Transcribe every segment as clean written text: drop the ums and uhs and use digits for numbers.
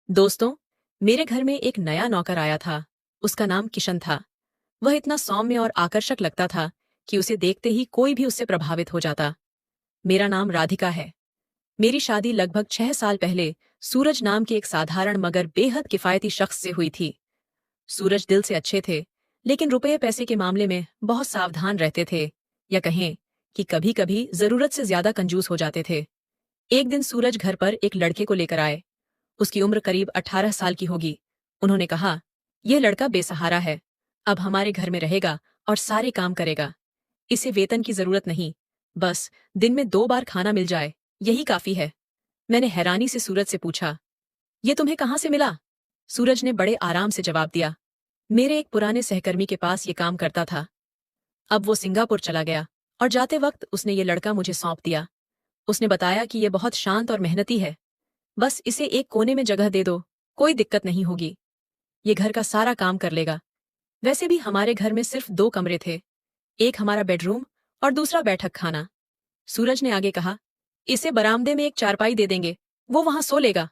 दोस्तों, मेरे घर में एक नया नौकर आया था। उसका नाम किशन था। वह इतना सौम्य और आकर्षक लगता था कि उसे देखते ही कोई भी उससे प्रभावित हो जाता। मेरा नाम राधिका है। मेरी शादी लगभग 6 साल पहले सूरज नाम के एक साधारण मगर बेहद किफायती शख्स से हुई थी। सूरज दिल से अच्छे थे, लेकिन रुपये पैसे के मामले में बहुत सावधान रहते थे, या कहें कि कभी कभी जरूरत से ज्यादा कंजूस हो जाते थे। एक दिन सूरज घर पर एक लड़के को लेकर आए। उसकी उम्र करीब 18 साल की होगी। उन्होंने कहा, यह लड़का बेसहारा है। अब हमारे घर में रहेगा और सारे काम करेगा। इसे वेतन की जरूरत नहीं, बस दिन में 2 बार खाना मिल जाए, यही काफी है। मैंने हैरानी से सूरज से पूछा, ये तुम्हें कहाँ से मिला? सूरज ने बड़े आराम से जवाब दिया, मेरे एक पुराने सहकर्मी के पास ये काम करता था। अब वो सिंगापुर चला गया और जाते वक्त उसने ये लड़का मुझे सौंप दिया। उसने बताया कि यह बहुत शांत और मेहनती है। बस इसे एक कोने में जगह दे दो, कोई दिक्कत नहीं होगी। ये घर का सारा काम कर लेगा। वैसे भी हमारे घर में सिर्फ 2 कमरे थे, एक हमारा बेडरूम और दूसरा बैठक खाना। सूरज ने आगे कहा, इसे बरामदे में एक चारपाई दे देंगे, वो वहां सो लेगा।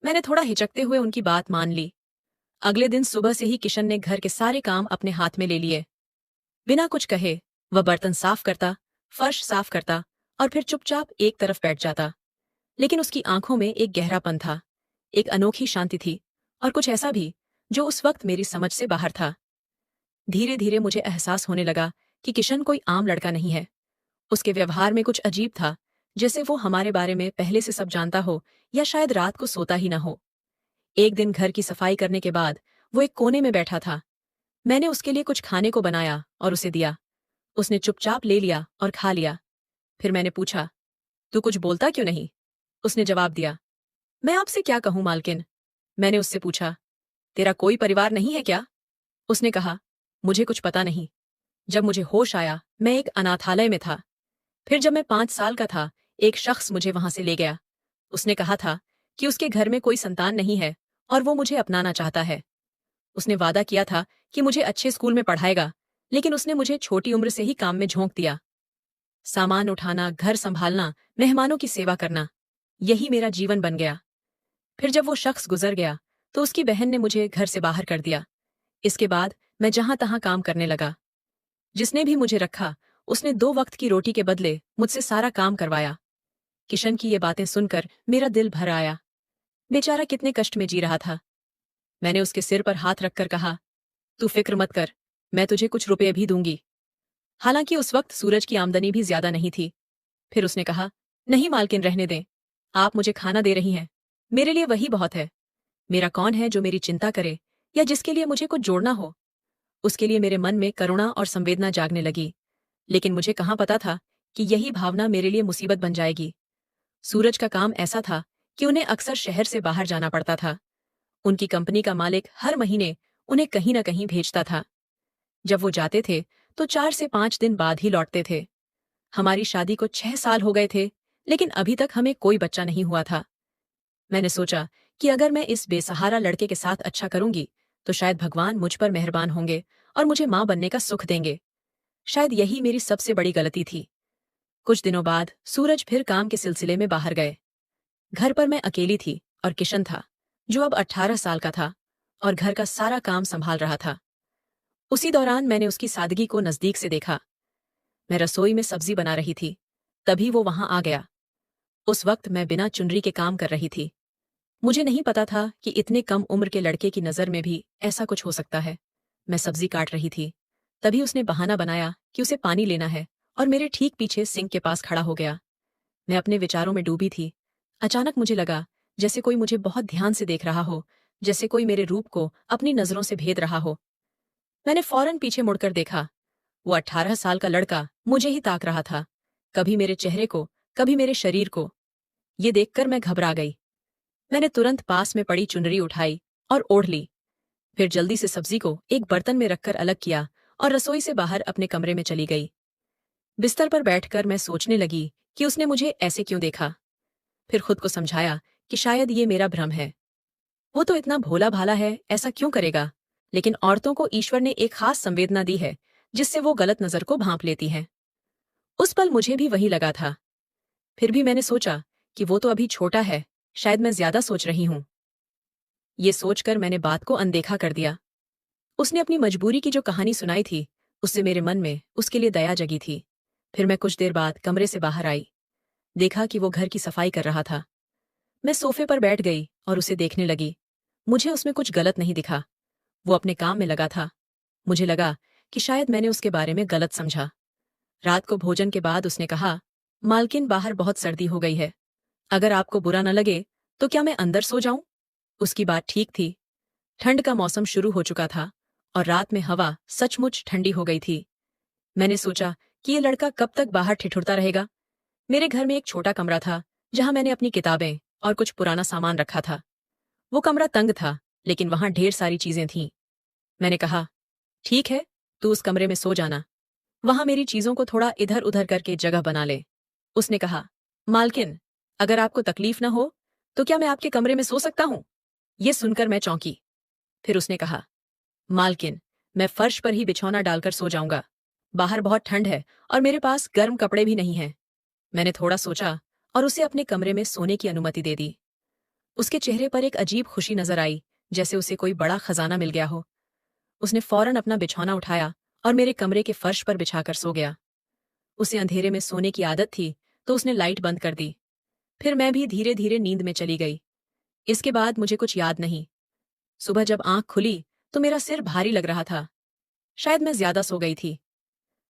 मैंने थोड़ा हिचकते हुए उनकी बात मान ली। अगले दिन सुबह से ही किशन ने घर के सारे काम अपने हाथ में ले लिए। बिना कुछ कहे वह बर्तन साफ करता, फर्श साफ करता और फिर चुपचाप एक तरफ बैठ जाता। लेकिन उसकी आंखों में एक गहरापन था, एक अनोखी शांति थी, और कुछ ऐसा भी जो उस वक्त मेरी समझ से बाहर था। धीरे धीरे मुझे एहसास होने लगा कि किशन कोई आम लड़का नहीं है। उसके व्यवहार में कुछ अजीब था, जैसे वो हमारे बारे में पहले से सब जानता हो, या शायद रात को सोता ही ना हो। एक दिन घर की सफाई करने के बाद वो एक कोने में बैठा था। मैंने उसके लिए कुछ खाने को बनाया और उसे दिया। उसने चुपचाप ले लिया और खा लिया। फिर मैंने पूछा, तू कुछ बोलता क्यों नहीं? उसने जवाब दिया, मैं आपसे क्या कहूं मालकिन। मैंने उससे पूछा, तेरा कोई परिवार नहीं है क्या? उसने कहा, मुझे कुछ पता नहीं। जब मुझे होश आया मैं एक अनाथालय में था। फिर जब मैं 5 साल का था, एक शख्स मुझे वहां से ले गया। उसने कहा था कि उसके घर में कोई संतान नहीं है और वो मुझे अपनाना चाहता है। उसने वादा किया था कि मुझे अच्छे स्कूल में पढ़ाएगा, लेकिन उसने मुझे छोटी उम्र से ही काम में झोंक दिया। सामान उठाना, घर संभालना, मेहमानों की सेवा करना, यही मेरा जीवन बन गया। फिर जब वो शख्स गुजर गया तो उसकी बहन ने मुझे घर से बाहर कर दिया। इसके बाद मैं जहां तहां काम करने लगा। जिसने भी मुझे रखा उसने 2 वक्त की रोटी के बदले मुझसे सारा काम करवाया। किशन की ये बातें सुनकर मेरा दिल भर आया। बेचारा कितने कष्ट में जी रहा था। मैंने उसके सिर पर हाथ रखकर कहा, तू फिक्र मत कर, मैं तुझे कुछ रुपए भी दूंगी। हालांकि उस वक्त सूरज की आमदनी भी ज्यादा नहीं थी। फिर उसने कहा, नहीं मालकिन, रहने दें। आप मुझे खाना दे रही हैं, मेरे लिए वही बहुत है। मेरा कौन है जो मेरी चिंता करे या जिसके लिए मुझे कुछ जोड़ना हो। उसके लिए मेरे मन में करुणा और संवेदना जागने लगी। लेकिन मुझे कहाँ पता था कि यही भावना मेरे लिए मुसीबत बन जाएगी। सूरज का काम ऐसा था कि उन्हें अक्सर शहर से बाहर जाना पड़ता था। उनकी कंपनी का मालिक हर महीने उन्हें कहीं न कहीं भेजता था। जब वो जाते थे तो 4 से 5 दिन बाद ही लौटते थे। हमारी शादी को 6 साल हो गए थे, लेकिन अभी तक हमें कोई बच्चा नहीं हुआ था। मैंने सोचा कि अगर मैं इस बेसहारा लड़के के साथ अच्छा करूंगी तो शायद भगवान मुझ पर मेहरबान होंगे और मुझे मां बनने का सुख देंगे। शायद यही मेरी सबसे बड़ी गलती थी। कुछ दिनों बाद सूरज फिर काम के सिलसिले में बाहर गए। घर पर मैं अकेली थी और किशन था, जो अब 18 साल का था और घर का सारा काम संभाल रहा था। उसी दौरान मैंने उसकी सादगी को नजदीक से देखा। मैं रसोई में सब्जी बना रही थी, तभी वो वहां आ गया। उस वक्त मैं बिना चुनरी के काम कर रही थी। मुझे नहीं पता था कि इतने कम उम्र के लड़के की नजर में भी ऐसा कुछ हो सकता है। मैं सब्जी काट रही थी, तभी उसने बहाना बनाया कि उसे पानी लेना है और मेरे ठीक पीछे सिंक के पास खड़ा हो गया। मैं अपने विचारों में डूबी थी। अचानक मुझे लगा जैसे कोई मुझे बहुत ध्यान से देख रहा हो, जैसे कोई मेरे रूप को अपनी नजरों से भेद रहा हो। मैंने फौरन पीछे मुड़कर देखा। वो 18 साल का लड़का मुझे ही ताक रहा था, कभी मेरे चेहरे को, कभी मेरे शरीर को। ये देखकर मैं घबरा गई। मैंने तुरंत पास में पड़ी चुनरी उठाई और ओढ़ ली। फिर जल्दी से सब्जी को एक बर्तन में रखकर अलग किया और रसोई से बाहर अपने कमरे में चली गई। बिस्तर पर बैठकर मैं सोचने लगी कि उसने मुझे ऐसे क्यों देखा। फिर खुद को समझाया कि शायद ये मेरा भ्रम है। वो तो इतना भोला भाला है, ऐसा क्यों करेगा? लेकिन औरतों को ईश्वर ने एक खास संवेदना दी है, जिससे वो गलत नजर को भांप लेती हैं। उस पल मुझे भी वही लगा था। फिर भी मैंने सोचा कि वो तो अभी छोटा है, शायद मैं ज्यादा सोच रही हूं। ये सोचकर मैंने बात को अनदेखा कर दिया। उसने अपनी मजबूरी की जो कहानी सुनाई थी, उससे मेरे मन में उसके लिए दया जगी थी। फिर मैं कुछ देर बाद कमरे से बाहर आई। देखा कि वो घर की सफाई कर रहा था। मैं सोफे पर बैठ गई और उसे देखने लगी। मुझे उसमें कुछ गलत नहीं दिखा। वो अपने काम में लगा था। मुझे लगा कि शायद मैंने उसके बारे में गलत समझा। रात को भोजन के बाद उसने कहा, मालकिन बाहर बहुत सर्दी हो गई है। अगर आपको बुरा न लगे तो क्या मैं अंदर सो जाऊं? उसकी बात ठीक थी। ठंड का मौसम शुरू हो चुका था और रात में हवा सचमुच ठंडी हो गई थी। मैंने सोचा कि ये लड़का कब तक बाहर ठिठुरता रहेगा। मेरे घर में एक छोटा कमरा था जहां मैंने अपनी किताबें और कुछ पुराना सामान रखा था। वो कमरा तंग था, लेकिन वहां ढेर सारी चीजें थीं। मैंने कहा, ठीक है, तू उस कमरे में सो जाना। वहां मेरी चीजों को थोड़ा इधर उधर करके जगह बना ले। उसने कहा, मालकिन, अगर आपको तकलीफ न हो तो क्या मैं आपके कमरे में सो सकता हूं? ये सुनकर मैं चौंकी। फिर उसने कहा, मालकिन, मैं फर्श पर ही बिछौना डालकर सो जाऊंगा। बाहर बहुत ठंड है और मेरे पास गर्म कपड़े भी नहीं हैं। मैंने थोड़ा सोचा और उसे अपने कमरे में सोने की अनुमति दे दी। उसके चेहरे पर एक अजीब खुशी नजर आई, जैसे उसे कोई बड़ा खजाना मिल गया हो। उसने फौरन अपना बिछौना उठाया और मेरे कमरे के फर्श पर बिछाकर सो गया। उसे अंधेरे में सोने की आदत थी, तो उसने लाइट बंद कर दी। फिर मैं भी धीरे धीरे नींद में चली गई। इसके बाद मुझे कुछ याद नहीं। सुबह जब आंख खुली तो मेरा सिर भारी लग रहा था। शायद मैं ज्यादा सो गई थी।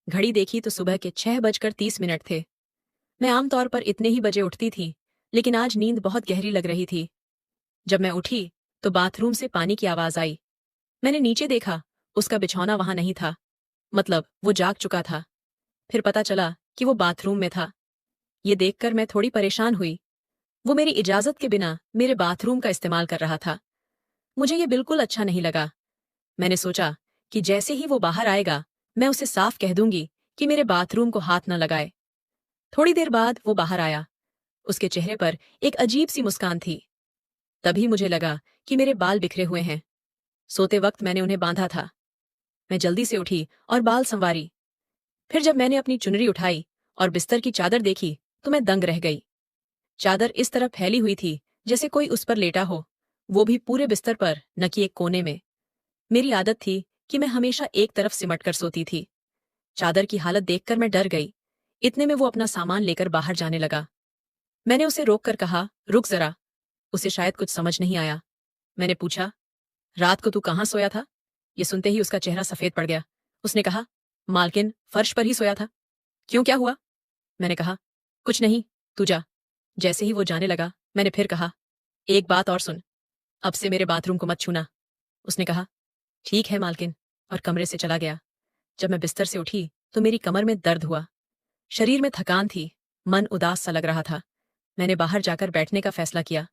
घड़ी देखी तो सुबह के 6:30 थे। मैं आमतौर पर इतने ही बजे उठती थी, लेकिन आज नींद बहुत गहरी लग रही थी। जब मैं उठी तो बाथरूम से पानी की आवाज आई। मैंने नीचे देखा, उसका बिछौना वहां नहीं था। मतलब वो जाग चुका था। फिर पता चला कि वो बाथरूम में था। ये देखकर मैं थोड़ी परेशान हुई। वो मेरी इजाजत के बिना मेरे बाथरूम का इस्तेमाल कर रहा था। मुझे ये बिल्कुल अच्छा नहीं लगा। मैंने सोचा कि जैसे ही वो बाहर आएगा, मैं उसे साफ कह दूंगी कि मेरे बाथरूम को हाथ न लगाए। थोड़ी देर बाद वो बाहर आया। उसके चेहरे पर एक अजीब सी मुस्कान थी। तभी मुझे लगा कि मेरे बाल बिखरे हुए हैं। सोते वक्त मैंने उन्हें बांधा था। मैं जल्दी से उठी और बाल संवारी। फिर जब मैंने अपनी चुनरी उठाई और बिस्तर की चादर देखी तो मैं दंग रह गई। चादर इस तरह फैली हुई थी जैसे कोई उस पर लेटा हो, वो भी पूरे बिस्तर पर, न कि एक कोने में। मेरी आदत थी कि मैं हमेशा एक तरफ सिमट कर सोती थी। चादर की हालत देखकर मैं डर गई। इतने में वो अपना सामान लेकर बाहर जाने लगा। मैंने उसे रोककर कहा, रुक जरा। उसे शायद कुछ समझ नहीं आया। मैंने पूछा, रात को तू कहाँ सोया था? ये सुनते ही उसका चेहरा सफेद पड़ गया। उसने कहा, मालकिन, फर्श पर ही सोया था। क्यों, क्या हुआ? मैंने कहा, कुछ नहीं, तू जा। जैसे ही वो जाने लगा, मैंने फिर कहा, एक बात और सुन, अब से मेरे बाथरूम को मत छूना। उसने कहा, ठीक है मालकिन, और कमरे से चला गया। जब मैं बिस्तर से उठी तो मेरी कमर में दर्द हुआ। शरीर में थकान थी। मन उदास सा लग रहा था। मैंने बाहर जाकर बैठने का फैसला किया।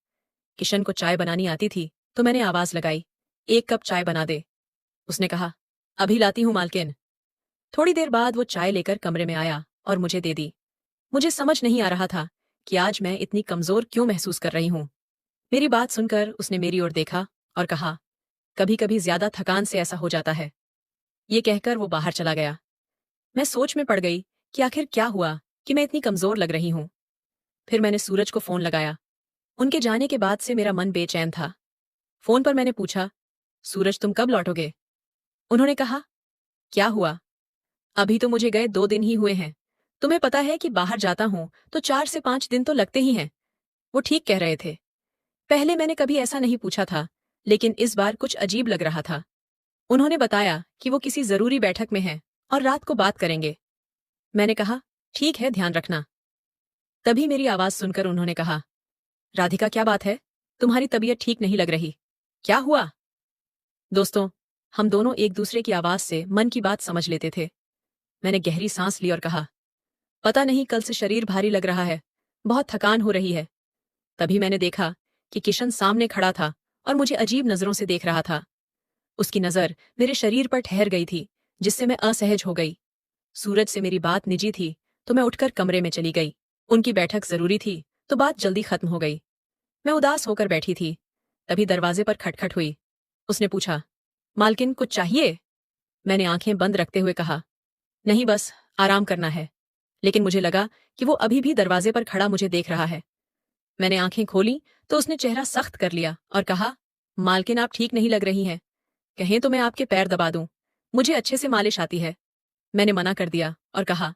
किशन को चाय बनानी आती थी तो मैंने आवाज लगाई, एक कप चाय बना दे। उसने कहा, अभी लाती हूं मालकिन। थोड़ी देर बाद वो चाय लेकर कमरे में आया और मुझे दे दी। मुझे समझ नहीं आ रहा था कि आज मैं इतनी कमजोर क्यों महसूस कर रही हूं। मेरी बात सुनकर उसने मेरी ओर देखा और कहा, कभी कभी ज्यादा थकान से ऐसा हो जाता है। ये कहकर वो बाहर चला गया। मैं सोच में पड़ गई कि आखिर क्या हुआ कि मैं इतनी कमजोर लग रही हूं। फिर मैंने सूरज को फोन लगाया। उनके जाने के बाद से मेरा मन बेचैन था। फोन पर मैंने पूछा, सूरज, तुम कब लौटोगे? उन्होंने कहा, क्या हुआ? अभी तो मुझे गए 2 दिन ही हुए हैं। तुम्हें पता है कि बाहर जाता हूं तो 4 से 5 दिन तो लगते ही हैं। वो ठीक कह रहे थे। पहले मैंने कभी ऐसा नहीं पूछा था, लेकिन इस बार कुछ अजीब लग रहा था। उन्होंने बताया कि वो किसी जरूरी बैठक में हैं और रात को बात करेंगे। मैंने कहा, ठीक है, ध्यान रखना। तभी मेरी आवाज सुनकर उन्होंने कहा, राधिका, क्या बात है? तुम्हारी तबीयत ठीक नहीं लग रही। क्या हुआ? दोस्तों, हम दोनों एक दूसरे की आवाज से मन की बात समझ लेते थे। मैंने गहरी सांस ली और कहा, पता नहीं, कल से शरीर भारी लग रहा है। बहुत थकान हो रही है। तभी मैंने देखा कि किशन सामने खड़ा था और मुझे अजीब नजरों से देख रहा था। उसकी नजर मेरे शरीर पर ठहर गई थी, जिससे मैं असहज हो गई। सूरज से मेरी बात निजी थी, तो मैं उठकर कमरे में चली गई। उनकी बैठक जरूरी थी, तो बात जल्दी खत्म हो गई। मैं उदास होकर बैठी थी। तभी दरवाजे पर खटखट हुई। उसने पूछा, मालकिन, कुछ चाहिए? मैंने आंखें बंद रखते हुए कहा, नहीं, बस आराम करना है। लेकिन मुझे लगा कि वो अभी भी दरवाजे पर खड़ा मुझे देख रहा है। मैंने आंखें खोली तो उसने चेहरा सख्त कर लिया और कहा, मालकिन, आप ठीक नहीं लग रही हैं। कहें तो मैं आपके पैर दबा दूं। मुझे अच्छे से मालिश आती है। मैंने मना कर दिया और कहा,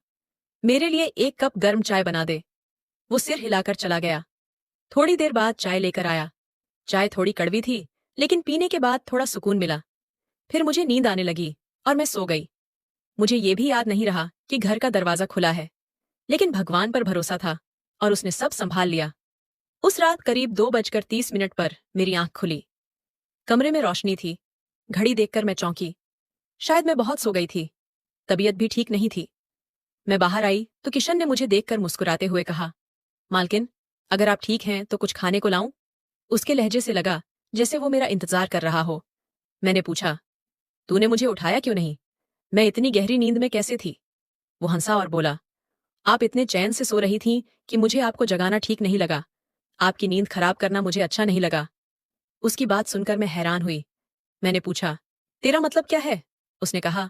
मेरे लिए 1 कप गर्म चाय बना दे। वो सिर हिलाकर चला गया। थोड़ी देर बाद चाय लेकर आया। चाय थोड़ी कड़वी थी, लेकिन पीने के बाद थोड़ा सुकून मिला। फिर मुझे नींद आने लगी और मैं सो गई। मुझे ये भी याद नहीं रहा कि घर का दरवाजा खुला है, लेकिन भगवान पर भरोसा था और उसने सब संभाल लिया। उस रात करीब 2:30 पर मेरी आंख खुली। कमरे में रोशनी थी। घड़ी देखकर मैं चौंकी। शायद मैं बहुत सो गई थी। तबीयत भी ठीक नहीं थी। मैं बाहर आई तो किशन ने मुझे देखकर मुस्कुराते हुए कहा, मालकिन, अगर आप ठीक हैं तो कुछ खाने को लाऊं? उसके लहजे से लगा जैसे वो मेरा इंतजार कर रहा हो। मैंने पूछा, तूने मुझे उठाया क्यों नहीं? मैं इतनी गहरी नींद में कैसे थी? वो हंसा और बोला, आप इतने चैन से सो रही थीं कि मुझे आपको जगाना ठीक नहीं लगा। आपकी नींद खराब करना मुझे अच्छा नहीं लगा। उसकी बात सुनकर मैं हैरान हुई। मैंने पूछा, तेरा मतलब क्या है? उसने कहा,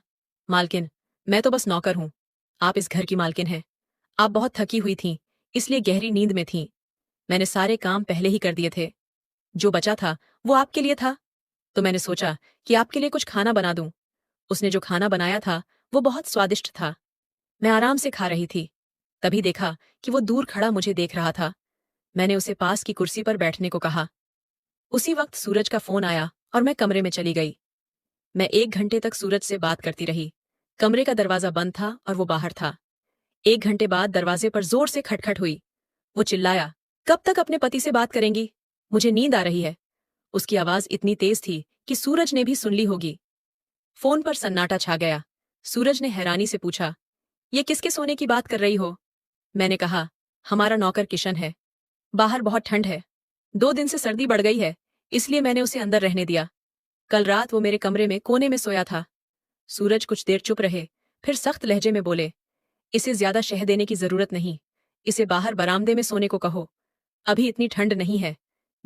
मालकिन, मैं तो बस नौकर हूं। आप इस घर की मालकिन हैं। आप बहुत थकी हुई थीं, इसलिए गहरी नींद में थीं। मैंने सारे काम पहले ही कर दिए थे। जो बचा था वो आपके लिए था, तो मैंने सोचा कि आपके लिए कुछ खाना बना दूं। उसने जो खाना बनाया था वो बहुत स्वादिष्ट था। मैं आराम से खा रही थी। तभी देखा कि वो दूर खड़ा मुझे देख रहा था। मैंने उसे पास की कुर्सी पर बैठने को कहा। उसी वक्त सूरज का फोन आया और मैं कमरे में चली गई। मैं 1 घंटे तक सूरज से बात करती रही। कमरे का दरवाजा बंद था और वो बाहर था। 1 घंटे बाद दरवाजे पर जोर से खटखट हुई। वो चिल्लाया, कब तक अपने पति से बात करेंगी? मुझे नींद आ रही है। उसकी आवाज इतनी तेज थी कि सूरज ने भी सुन ली होगी। फोन पर सन्नाटा छा गया। सूरज ने हैरानी से पूछा, ये किसके सोने की बात कर रही हो? मैंने कहा, हमारा नौकर किशन है। बाहर बहुत ठंड है। 2 दिन से सर्दी बढ़ गई है, इसलिए मैंने उसे अंदर रहने दिया। कल रात वो मेरे कमरे में कोने में सोया था। सूरज कुछ देर चुप रहे, फिर सख्त लहजे में बोले, इसे ज्यादा शह देने की जरूरत नहीं। इसे बाहर बरामदे में सोने को कहो। अभी इतनी ठंड नहीं है।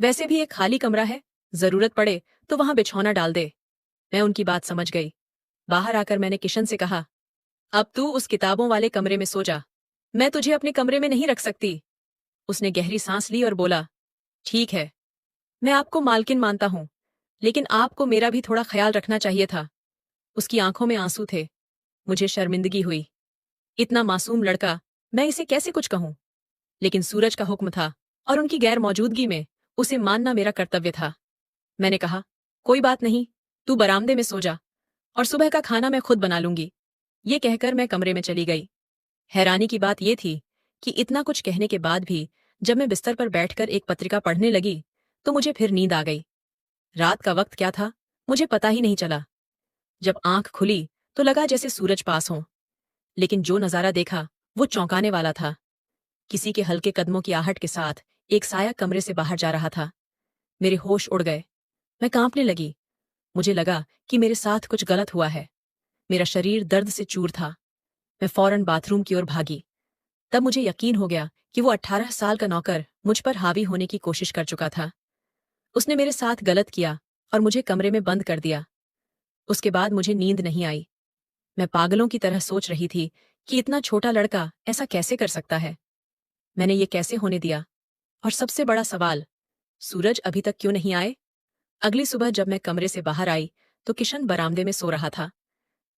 वैसे भी एक खाली कमरा है, जरूरत पड़े तो वहां बिछौना डाल दे। मैं उनकी बात समझ गई। बाहर आकर मैंने किशन से कहा, अब तू उस किताबों वाले कमरे में सो जा। मैं तुझे अपने कमरे में नहीं रख सकती। उसने गहरी सांस ली और बोला, ठीक है, मैं आपको मालकिन मानता हूं, लेकिन आपको मेरा भी थोड़ा ख्याल रखना चाहिए था। उसकी आंखों में आंसू थे। मुझे शर्मिंदगी हुई। इतना मासूम लड़का, मैं इसे कैसे कुछ कहूं? लेकिन सूरज का हुक्म था और उनकी गैर मौजूदगी में उसे मानना मेरा कर्तव्य था। मैंने कहा, कोई बात नहीं, तू बरामदे में सो जा और सुबह का खाना मैं खुद बना लूंगी। ये कहकर मैं कमरे में चली गई। हैरानी की बात यह थी कि इतना कुछ कहने के बाद भी जब मैं बिस्तर पर बैठकर एक पत्रिका पढ़ने लगी तो मुझे फिर नींद आ गई। रात का वक्त क्या था मुझे पता ही नहीं चला। जब आंख खुली तो लगा जैसे सूरज पास हो, लेकिन जो नजारा देखा वो चौंकाने वाला था। किसी के हल्के कदमों की आहट के साथ एक साया कमरे से बाहर जा रहा था। मेरे होश उड़ गए। मैं कांपने लगी। मुझे लगा कि मेरे साथ कुछ गलत हुआ है। मेरा शरीर दर्द से चूर था। मैं फौरन बाथरूम की ओर भागी। तब मुझे यकीन हो गया कि वो 18 साल का नौकर मुझ पर हावी होने की कोशिश कर चुका था। उसने मेरे साथ गलत किया और मुझे कमरे में बंद कर दिया। उसके बाद मुझे नींद नहीं आई। मैं पागलों की तरह सोच रही थी कि इतना छोटा लड़का ऐसा कैसे कर सकता है। मैंने ये कैसे होने दिया? और सबसे बड़ा सवाल, सूरज अभी तक क्यों नहीं आए? अगली सुबह जब मैं कमरे से बाहर आई तो किशन बरामदे में सो रहा था।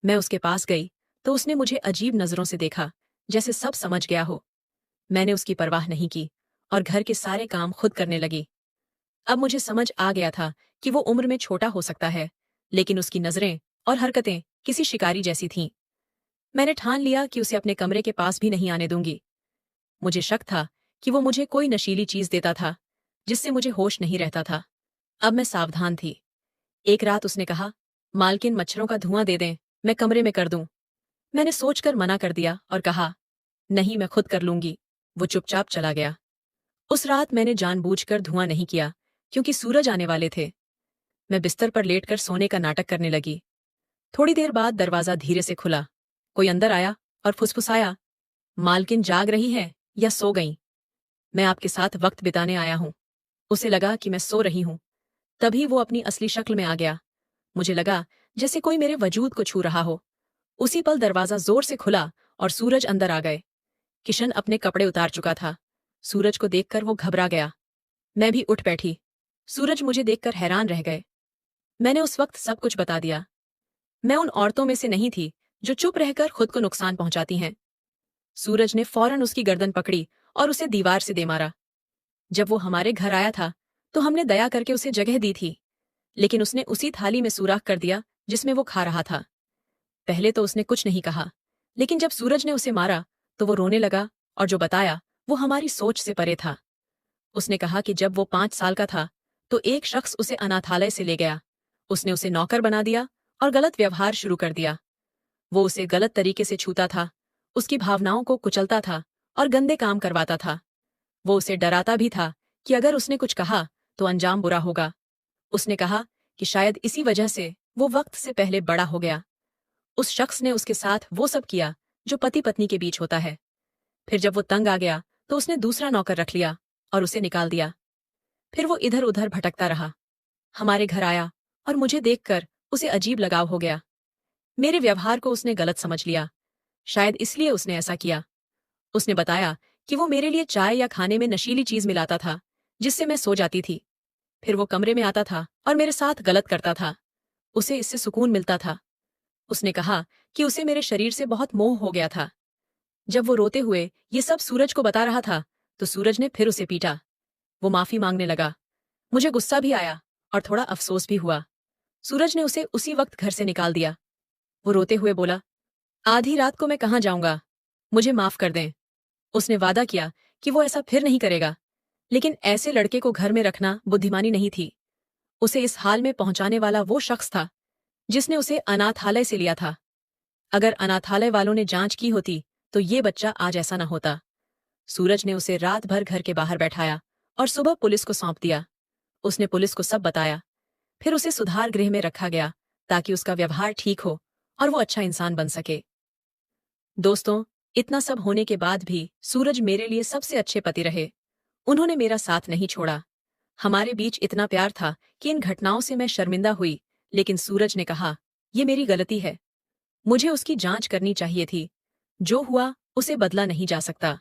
मैं उसके पास गई तो उसने मुझे अजीब नजरों से देखा, जैसे सब समझ गया हो। मैंने उसकी परवाह नहीं की और घर के सारे काम खुद करने लगी। अब मुझे समझ आ गया था कि वो उम्र में छोटा हो सकता है, लेकिन उसकी नजरें और हरकतें किसी शिकारी जैसी थीं। मैंने ठान लिया कि उसे अपने कमरे के पास भी नहीं आने दूंगी। मुझे शक था कि वो मुझे कोई नशीली चीज देता था, जिससे मुझे होश नहीं रहता था। अब मैं सावधान थी। एक रात उसने कहा, मालकिन, मच्छरों का धुआं दे दें, मैं कमरे में कर दूं। मैंने सोचकर मना कर दिया और कहा, नहीं, मैं खुद कर लूंगी। वो चुपचाप चला गया। उस रात मैंने जानबूझकर धुआं नहीं किया, क्योंकि सूरज आने वाले थे। मैं बिस्तर पर लेटकर सोने का नाटक करने लगी। थोड़ी देर बाद दरवाजा धीरे से खुला। कोई अंदर आया और फुसफुसाया, मालकिन जाग रही है या सो गई? मैं आपके साथ वक्त बिताने आया हूं। उसे लगा कि मैं सो रही हूं। तभी वो अपनी असली शक्ल में आ गया। मुझे लगा जैसे कोई मेरे वजूद को छू रहा हो। उसी पल दरवाजा जोर से खुला और सूरज अंदर आ गए। किशन अपने कपड़े उतार चुका था। सूरज को देखकर वो घबरा गया। मैं भी उठ बैठी। सूरज मुझे देखकर हैरान रह गए। मैंने उस वक्त सब कुछ बता दिया। मैं उन औरतों में से नहीं थी जो चुप रहकर खुद को नुकसान पहुंचाती हैं। सूरज ने फौरन उसकी गर्दन पकड़ी और उसे दीवार से दे मारा। जब वो हमारे घर आया था तो हमने दया करके उसे जगह दी थी, लेकिन उसने उसी थाली में सुराख कर दिया जिसमें वो खा रहा था। पहले तो उसने कुछ नहीं कहा, लेकिन जब सूरज ने उसे मारा तो वो रोने लगा और जो बताया वो हमारी सोच से परे था। उसने कहा कि जब वो 5 साल का था तो एक शख्स उसे अनाथालय से ले गया। उसने उसे नौकर बना दिया और गलत व्यवहार शुरू कर दिया। वो उसे गलत तरीके से छूता था, उसकी भावनाओं को कुचलता था और गंदे काम करवाता था। वो उसे डराता भी था कि अगर उसने कुछ कहा तो अंजाम बुरा होगा। उसने कहा कि शायद इसी वजह से वो वक्त से पहले बड़ा हो गया। उस शख्स ने उसके साथ वो सब किया जो पति पत्नी के बीच होता है। फिर जब वो तंग आ गया तो उसने दूसरा नौकर रख लिया और उसे निकाल दिया। फिर वो इधर उधर भटकता रहा। हमारे घर आया और मुझे देखकर उसे अजीब लगाव हो गया। मेरे व्यवहार को उसने गलत समझ लिया। शायद इसलिए उसने ऐसा किया। उसने बताया कि वो मेरे लिए चाय या खाने में नशीली चीज मिलाता था जिससे मैं सो जाती थी। फिर वो कमरे में आता था और मेरे साथ गलत करता था। उसे इससे सुकून मिलता था। उसने कहा कि उसे मेरे शरीर से बहुत मोह हो गया था। जब वो रोते हुए ये सब सूरज को बता रहा था तो सूरज ने फिर उसे पीटा। वो माफी मांगने लगा। मुझे गुस्सा भी आया और थोड़ा अफसोस भी हुआ। सूरज ने उसे उसी वक्त घर से निकाल दिया। वो रोते हुए बोला, आधी रात को मैं कहाँ जाऊंगा, मुझे माफ कर दें। उसने वादा किया कि वो ऐसा फिर नहीं करेगा, लेकिन ऐसे लड़के को घर में रखना बुद्धिमानी नहीं थी। उसे इस हाल में पहुंचाने वाला वो शख्स था जिसने उसे अनाथालय से लिया था। अगर अनाथालय वालों ने जांच की होती तो ये बच्चा आज ऐसा न होता। सूरज ने उसे रात भर घर के बाहर बैठाया और सुबह पुलिस को सौंप दिया। उसने पुलिस को सब बताया। फिर उसे सुधार गृह में रखा गया ताकि उसका व्यवहार ठीक हो और वो अच्छा इंसान बन सके। दोस्तों, इतना सब होने के बाद भी सूरज मेरे लिए सबसे अच्छे पति रहे। उन्होंने मेरा साथ नहीं छोड़ा। हमारे बीच इतना प्यार था कि इन घटनाओं से मैं शर्मिंदा हुई, लेकिन सूरज ने कहा, ये मेरी गलती है, मुझे उसकी जांच करनी चाहिए थी। जो हुआ उसे बदला नहीं जा सकता।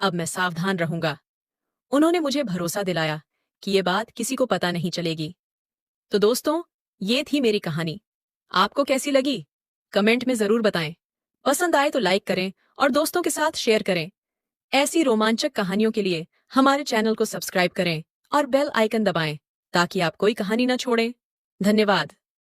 अब मैं सावधान रहूंगा। उन्होंने मुझे भरोसा दिलाया कि ये बात किसी को पता नहीं चलेगी। तो दोस्तों, ये थी मेरी कहानी। आपको कैसी लगी? कमेंट में जरूर बताएं। पसंद आए तो लाइक करें और दोस्तों के साथ शेयर करें। ऐसी रोमांचक कहानियों के लिए हमारे चैनल को सब्सक्राइब करें और बेल आइकन दबाएं ताकि आप कोई कहानी न छोड़ें। धन्यवाद।